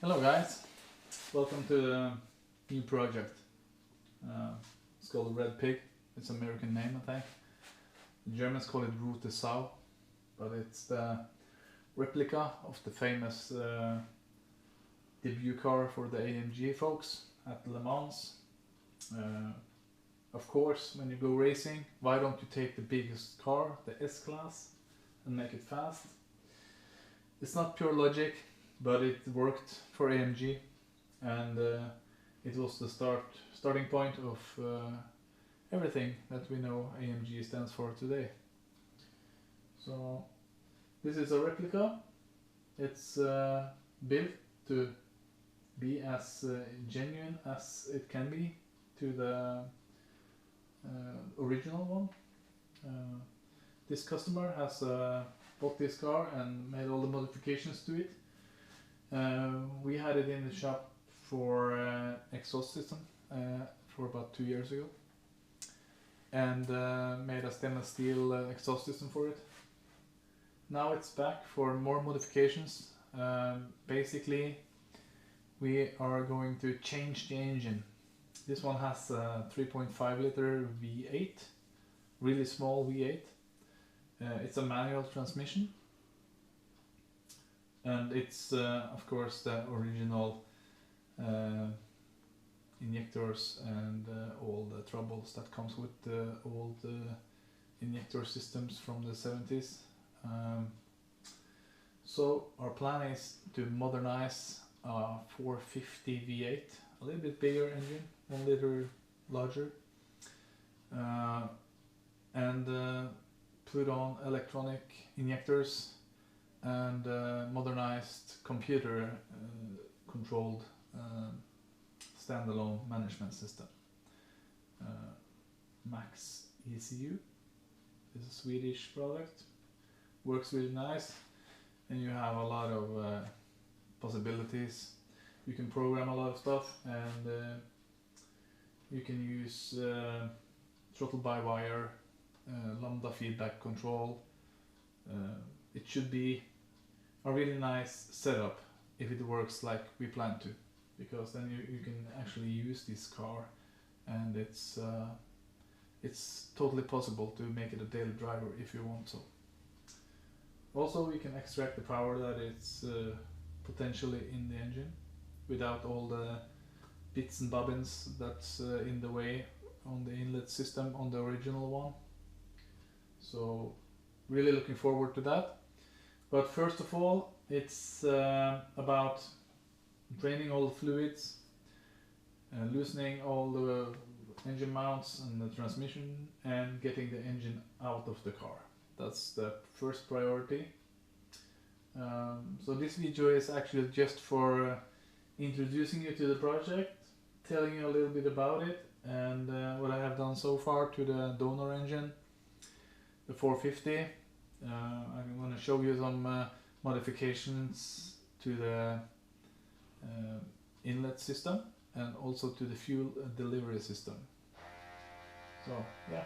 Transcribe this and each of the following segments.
Hello guys, welcome to the new project. It's called Red Pig. It's an American name, I think. The Germans call it Route Sau, but it's the replica of the famous debut car for the AMG folks at Le Mans. Of course, when you go racing, why don't you take the biggest car, the S-Class, and make it fast? It's not pure logic, but it worked for AMG, and it was the starting point of everything that we know AMG stands for today. So this is a replica. It's built to be as genuine as it can be to the original one. This customer has bought this car and made all the modifications to it. We had it in the shop for exhaust system for about 2 years ago, and made a stainless steel exhaust system for it. Now it's back for more modifications. Basically, we are going to change the engine. This one has a 3.5 liter V8, really small V8. It's a manual transmission, and it's of course the original injectors and all the troubles that comes with the old injector systems from the 70s. So our plan is to modernize a 450 V8, a little bit bigger engine, 1 liter larger, and put on electronic injectors and modernized computer controlled standalone management system. Max ECU is a Swedish product, works really nice, and you have a lot of possibilities. You can program a lot of stuff, and you can use throttle by wire, lambda feedback control. It should be a really nice setup if it works like we plan to, because then you can actually use this car, and it's totally possible to make it a daily driver if you want so. Also, we can extract the power that it's potentially in the engine without all the bits and bobbins that's in the way on the inlet system on the original one. So really looking forward to that. But first of all, it's about draining all the fluids, loosening all the engine mounts and the transmission, and getting the engine out of the car. That's the first priority. So this video is actually just for introducing you to the project, telling you a little bit about it, and what I have done so far to the donor engine, the 450. I'm going to show you some modifications to the inlet system and also to the fuel delivery system. So yeah,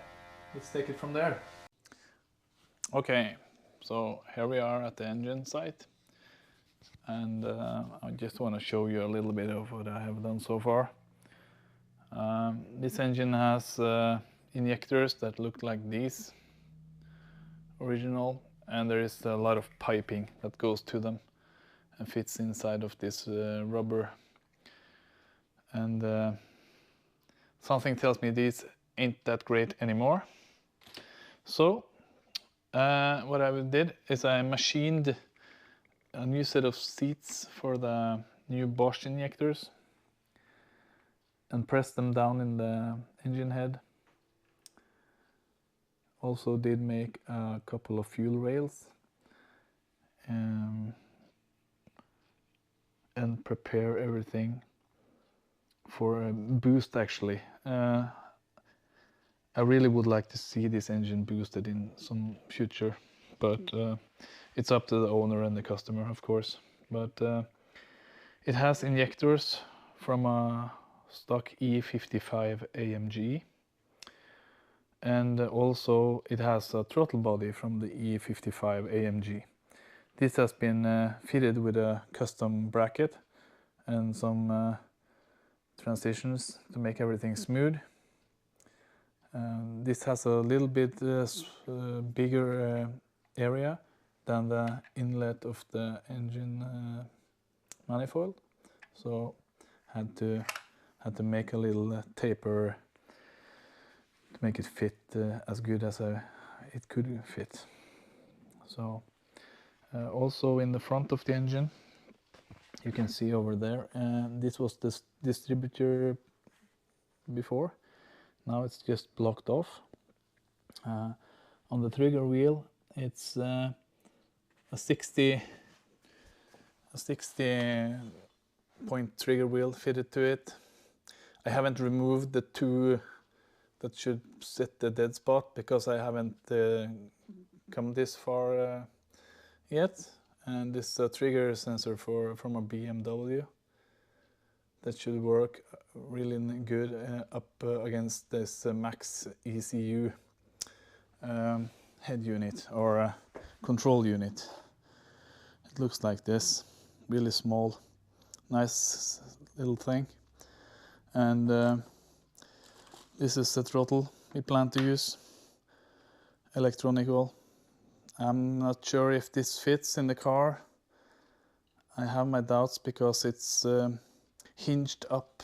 let's take it from there. Okay, so here we are at the engine site, and I just want to show you a little bit of what I have done so far. This engine has injectors that look like these, original, and there is a lot of piping that goes to them and fits inside of this rubber, and something tells me these ain't that great anymore. So what I did is I machined a new set of seats for the new Bosch injectors and pressed them down in the engine head. Also did make a couple of fuel rails and prepare everything for a boost actually. I really would like to see this engine boosted in some future, but it's up to the owner and the customer, of course. But it has injectors from a stock E55 AMG, and also it has a throttle body from the E55 AMG. This has been fitted with a custom bracket and some transitions to make everything smooth. This has a little bit bigger area than the inlet of the engine manifold, so had to make a little taper to make it fit as good as it could fit. So also in the front of the engine, you can see over there, this was the distributor before. Now it's just blocked off. On the trigger wheel, it's a 60 point trigger wheel fitted to it. I haven't removed the two that should set the dead spot because I haven't come this far yet. And this is a trigger sensor from a BMW that should work really good up against this Max ECU head unit or control unit. It looks like this, really small, nice little thing. And this is the throttle we plan to use, electronical. I'm not sure if this fits in the car. I have my doubts because it's hinged up.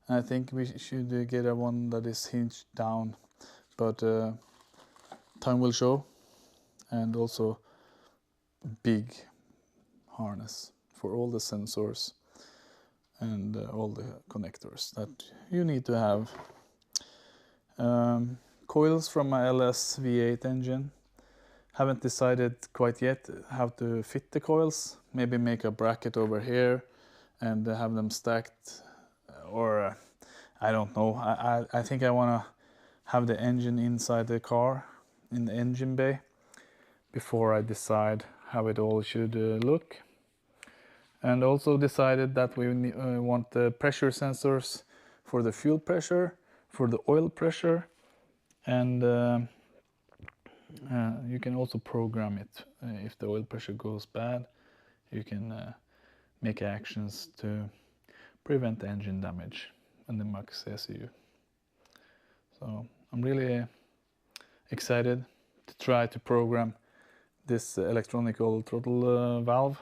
I think we should get a one that is hinged down, but time will show. And also big harness for all the sensors and all the connectors that you need to have. Coils from my LS V8 engine. Haven't decided quite yet how to fit the coils. Maybe make a bracket over here and have them stacked, or I don't know. I think I want to have the engine inside the car in the engine bay before I decide how it all should look. And also decided that we want the pressure sensors for the fuel pressure, for the oil pressure, and you can also program it. If the oil pressure goes bad, you can make actions to prevent engine damage and the Max ECU. So I'm really excited to try to program this electronical throttle valve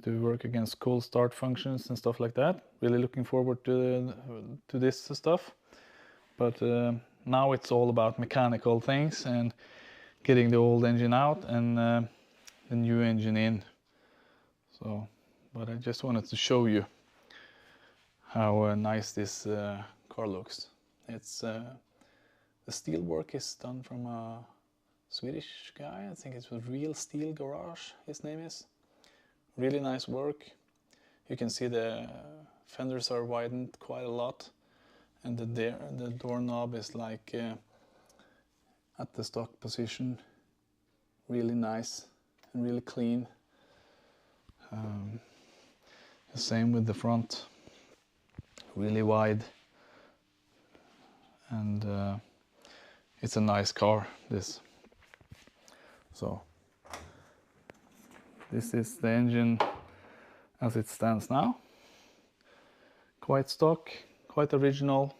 to work against cold start functions and stuff like that. Really looking forward to this stuff. But now it's all about mechanical things and getting the old engine out and the new engine in. So, but I just wanted to show you how nice this car looks. It's the steel work is done from a Swedish guy. I think it's a Real Steel Garage, his name is. Really nice work. You can see the fenders are widened quite a lot, and the doorknob is like at the stock position. Really nice and really clean. The same with the front, really wide, and it's a nice car, this. So this is the engine as it stands now. Quite stock, quite original.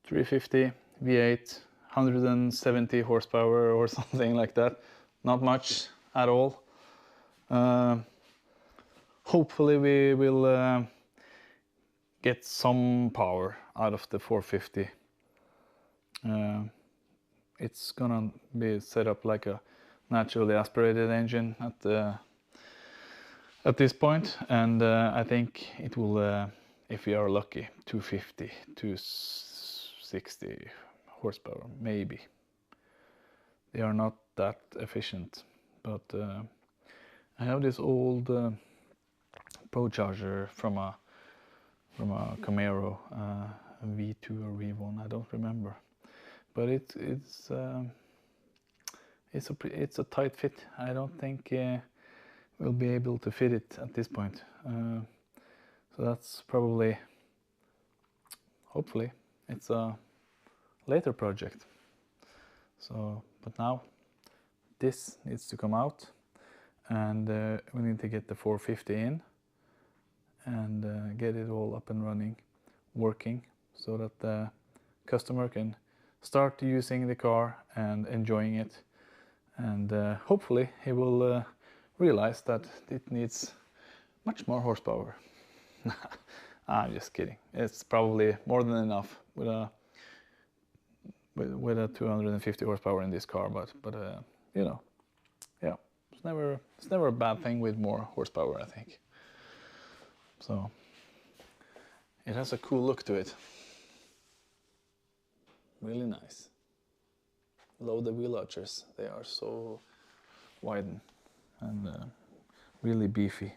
350 V8, 170 horsepower or something like that. Not much at all. Hopefully we will get some power out of the 450. It's gonna be set up like a naturally aspirated engine at this point, and I think it will, if we are lucky, 250, 260 horsepower, maybe. They are not that efficient, but I have this old Pro Charger from a Camaro, a V2 or V1, I don't remember. But it's a tight fit. I don't think we'll be able to fit it at this point. So that's probably, hopefully, it's a later project. So, but now this needs to come out, and we need to get the 450 in, and get it all up and running, working, so that the customer can start using the car and enjoying it, and hopefully he will realize that it needs much more horsepower. I'm just kidding. It's probably more than enough with a 250 horsepower in this car, but you know, yeah, it's never a bad thing with more horsepower, I think. So it has a cool look to it. Really nice. Love the wheel arches. They are so wide and really beefy.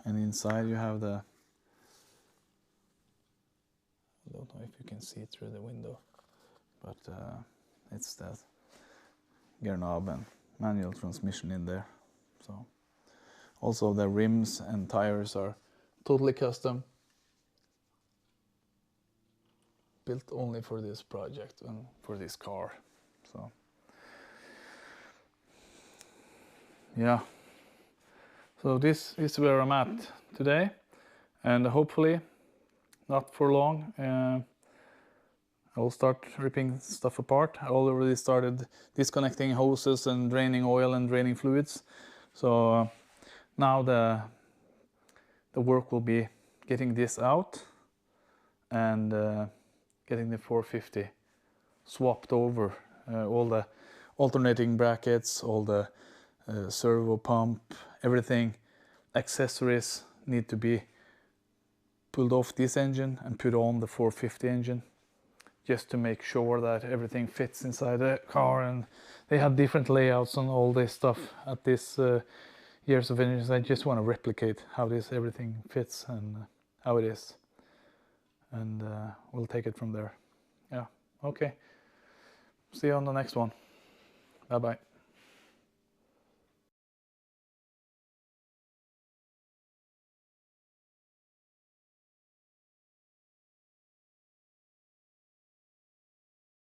And inside you have the, I don't know if you can see it through the window, but it's that gear knob and manual transmission in there. So also the rims and tires are totally custom, built only for this project and for this car. So yeah, so this is where I'm at today, and hopefully not for long I will start ripping stuff apart. I already started disconnecting hoses and draining oil and draining fluids. So now the work will be getting this out and getting the 450 swapped over. All the alternating brackets, all the servo pump, everything, accessories need to be pulled off this engine and put on the 450 engine, just to make sure that everything fits inside the car. And they have different layouts on all this stuff at this years of engines. I just want to replicate how this everything fits and how it is, and we'll take it from there. Yeah, okay, see you on the next one. Bye bye.